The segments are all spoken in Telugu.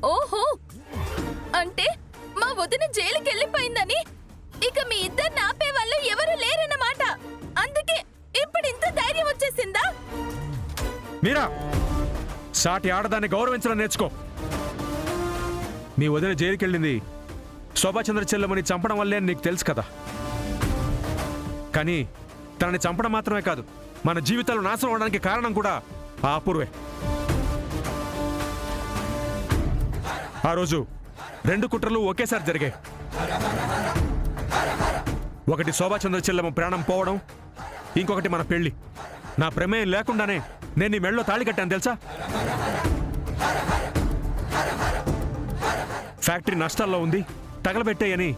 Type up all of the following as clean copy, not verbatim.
ఓహో, అంటే మా వదిన జైలుకి వెళ్ళిపోయిందని ఇక మీ ఇద్దరిని ఆపే వాళ్ళు ఎవరు లేరన్నమాట. అందుకే ఇప్పుడు ఇంత ధైర్యం వచ్చేసిందా? మీరా, సాటి ఆడదాన్ని గౌరవించడం నేర్చుకో. మీ వదిన జైలుకి వెళ్ళింది శోభాచంద్ర చెల్లెమని చంపడం వల్లే అని నీకు తెలుసు కదా. కానీ తనని చంపడం మాత్రమే కాదు, మన జీవితాలు నాశనం అవడానికి కారణం కూడా ఆ అపూర్వే. ఆ రోజు 2 కుట్రలు ఒకేసారి జరిగాయి. ఒకటి శోభాచంద్ర చెల్లెమ్మ ప్రాణం పోవడం, ఇంకొకటి మన పెళ్లి. నా ప్రమేయం లేకుండానే నేను నీ మెళ్ళలో తాళి కట్టాను తెలుసా. ఫ్యాక్టరీ నష్టాల్లో ఉంది, తగలబెట్టేయని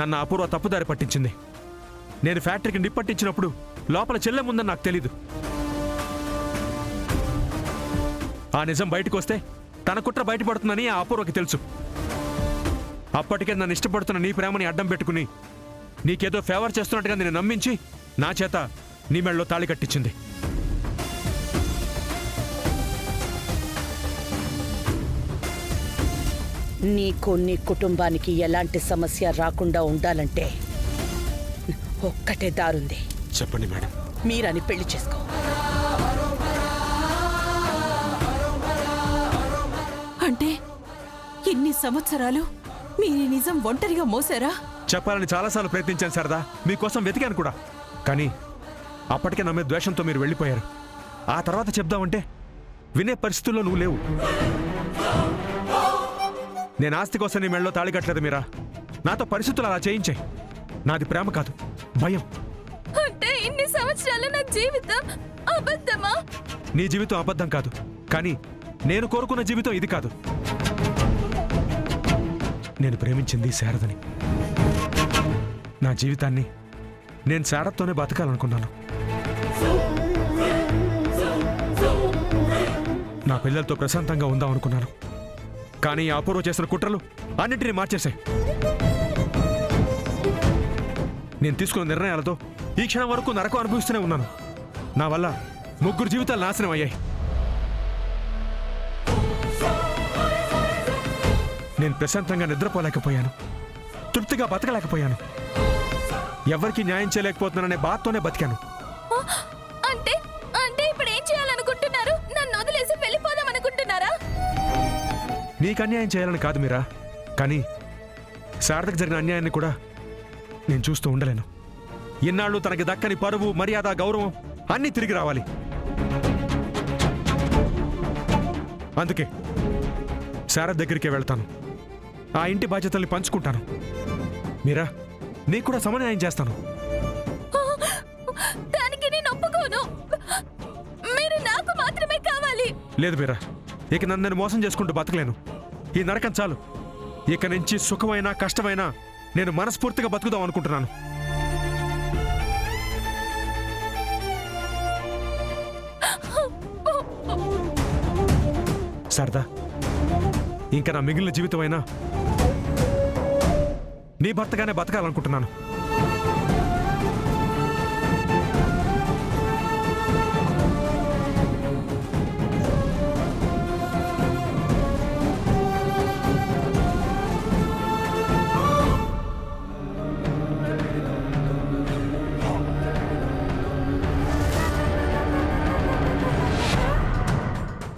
నన్ను అపూర్వ తప్పుదారి పట్టించింది. నేను ఫ్యాక్టరీకి నిప్పట్టించినప్పుడు లోపల చెల్లెముందని నాకు తెలీదు. ఆ నిజం బయటకు వస్తే తన కుట్ర బయటపడుతుందని ఆ అపూర్వకి తెలుసు. అప్పటికే నన్ను ఇష్టపడుతున్న నీ ప్రేమని అడ్డం పెట్టుకుని నీకేదో ఫేవర్ చేస్తున్నట్టుగా నేను నమ్మించి నా చేత నీ మెళ్ళలో తాళి కట్టించింది. నీకు నీ కుటుంబానికి ఎలాంటి సమస్య రాకుండా ఉండాలంటే ఒక్కటే దారుంది. చెప్పండి మేడం. మీరాని పెళ్లి చేసుకో. అంటే ఇన్ని సంవత్సరాలు మీరు నిజం ఒంటరిగా మోసారా? చెప్పాలని చాలాసార్లు ప్రయత్నించాను సరదా, మీకోసం వెతికాను కూడా. కానీ అప్పటికే నా మీద ద్వేషంతో మీరు వెళ్ళిపోయారు. ఆ తర్వాత చెప్దామంటే వినే పరిస్థితుల్లో నువ్వు లేవు. నేను ఆస్తి కోసం నీ మెళ్ళలో తాళి కట్టలేదు మీరా. నాతో పరిస్థితులు అలా చేయించాయి. నాది ప్రేమ కాదు, భయం. అంటే ఇన్ని సంవత్సరాలు నా జీవితం అబద్ధమా? నీ జీవితం అబద్ధం కాదు, కానీ నేను కోరుకున్న జీవితం ఇది కాదు. నేను ప్రేమించింది శారదని. నా జీవితాన్ని నేను శారదతోనే బతకాలనుకున్నాను. నా పిల్లలతో ప్రశాంతంగా ఉందాం అనుకున్నాను. కానీ ఆ అపూర్వ చేసిన కుట్రలు అన్నింటినీ మార్చేశాయి. నేను తీసుకున్న నిర్ణయాలతో ఈ క్షణం వరకు నరకం అనుభవిస్తూనే ఉన్నాను. నా వల్ల 3 జీవితాలు నాశనం అయ్యాయి. నేను ప్రశాంతంగా నిద్రపోలేకపోయాను, తృప్తిగా బతకలేకపోయాను, ఎవరికి న్యాయం చేయలేకపోతున్నాననే బాధతోనే బతికాను. అంటే అంటే ఇప్పుడు ఏం చేయాలనుకుంటున్నారు? నన్ను వదిలేసి వెళ్ళిపోదాం అనుకుంటున్నారా? నీకు అన్యాయం చేయాలని కాదు మీరా, కానీ శారదకు జరిగిన అన్యాయాన్ని కూడా నేను చూస్తూ ఉండలేను. ఇన్నాళ్ళు తనకి దక్కని పరువు, మర్యాద, గౌరవం అన్నీ తిరిగి రావాలి. అందుకే శారద దగ్గరికే వెళ్తాను. ఆ ఇంటి బాధ్యతల్ని పంచుకుంటాను. మీరా, నీకు కూడా సమన్యాయం చేస్తాను. దానికి నేను ఒప్పుకోను. మీరు నాకు మాత్రమే కావాలి. లేదు మీరా, ఇక నన్ను నేను మోసం చేసుకుంటూ బతకలేను. ఈ నరకం చాలు. ఇక నుంచి సుఖమైనా కష్టమైనా నేను మనస్ఫూర్తిగా బతుకుదాం అనుకుంటున్నాను. శారదా, ఇంకా నా మిగిలిన జీవితమైనా నీ భర్తగానే బతకాలనుకుంటున్నాను.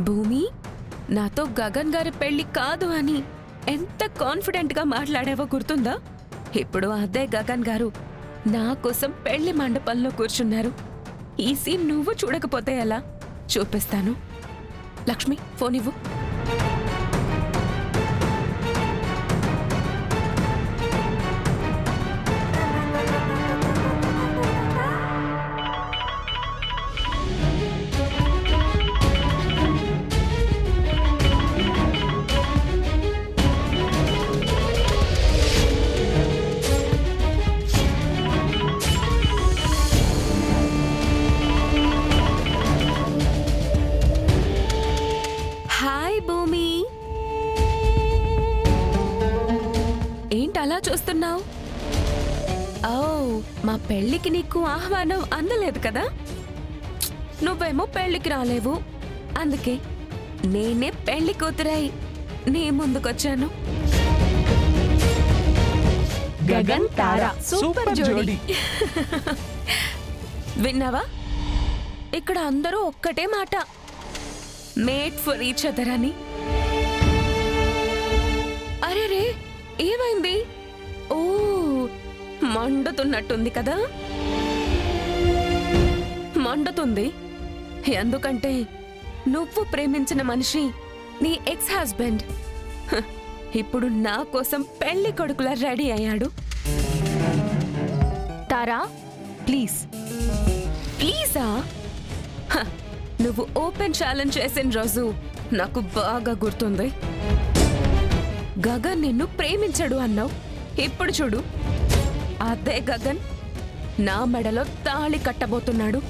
భూమి, నాతో గగన్ గారి పెళ్లి కాదు అని ఎంత కాన్ఫిడెంట్ గా మాట్లాడావో గుర్తుందా? ఇప్పుడు అదే గగన్ గారు నా కోసం పెళ్లి మండపంలో కూర్చున్నారు. ఈ సీన్ నువ్వు చూడకపోతే ఎలా? చూపిస్తాను. లక్ష్మి, ఫోన్ ఇవ్వు. ఏంటలా చూస్తున్నావు? ఓ, మా పెళ్లికి నీకు ఆహ్వానం అందలేదు కదా? నువ్వేమో పెళ్లికి రాలేవు. అందుకే నేనే పెళ్లి కూతురై నీ ముందుకొచ్చాను. గగన్ తారా సూపర్ జోడీ. విన్నావా? ఇక్కడ అందరూ ఒక్కటే మాట, మేడ్ ఫర్ ఈచ్ అదర్ అని. అరే రే, ఏమైంది? ఓ, మండుతున్నట్టుంది కదా. మండుతుంది ఎందుకంటే నువ్వు ప్రేమించిన మనిషి నీ ఎక్స్ హస్బెండ్ ఇప్పుడు నా కోసం పెళ్లి కొడుకులా రెడీ అయ్యాడు. తారా ప్లీజ్. ప్లీజా? హ, నువ్వు ఓపెన్ ఛాలెంజ్ చేసిన రోజు నాకు బాగా గుర్తుంది. గగన్ నిన్ను ప్రేమించడు అన్నావు. ఇప్పుడు చూడు, అదే గగన్ నా మెడలో తాళి కట్టబోతున్నాడు.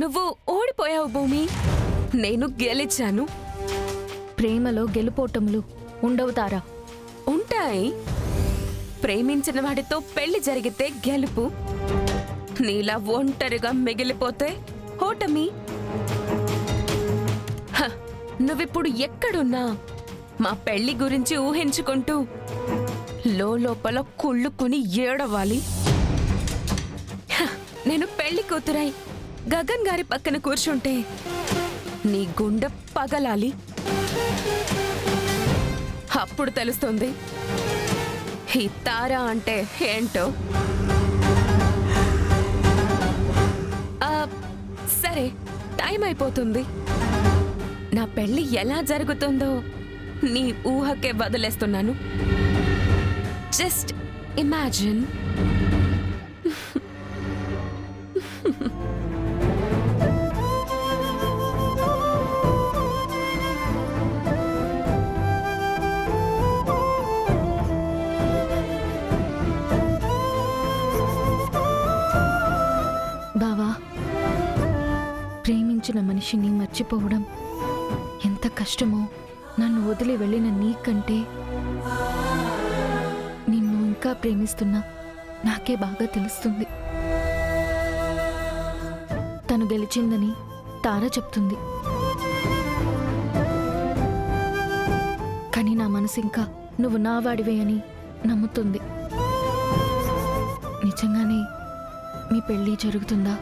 నువ్వు ఓడిపోయావు భూమి, నేను గెలిచాను. ప్రేమలో గెలుపోటములు ఉండవు తారా. ఉంటాయి. ప్రేమించిన వాడితో పెళ్లి జరిగితే గెలుపు, నీలా ఒంటరిగా మిగిలిపోతే ఓటమి. హ, నువ్విప్పుడు ఎక్కడున్నా మా పెళ్లి గురించి ఊహించుకుంటూ లోపల కుళ్ళుకుని ఏడవాలి. హ, నేను పెళ్లి కూతురై గగన్ గారి పక్కన కూర్చుంటే నీ గుండె పగలాలి. అప్పుడు తెలుస్తుంది ఈ తారా అంటే ఏంటో. సరే, టైం అయిపోతుంది. నా పెళ్లి ఎలా జరుగుతుందో నీ ఊహకే వదిలేస్తున్నాను. Just imagine. బావా, ప్రేమించిన మనిషిని మర్చిపోవడం ఎంత కష్టమో నన్ను వదిలి వెళ్ళిన నీకంటే నిన్ను ఇంకా ప్రేమిస్తున్నా నాకే బాగా తెలుస్తుంది. తను గెలిచిందని తార చెప్తుంది, కానీ నా మనసు ఇంకా నువ్వు నా వాడివే అని నమ్ముతుంది. నిజంగానే మీ పెళ్ళి జరుగుతుందా?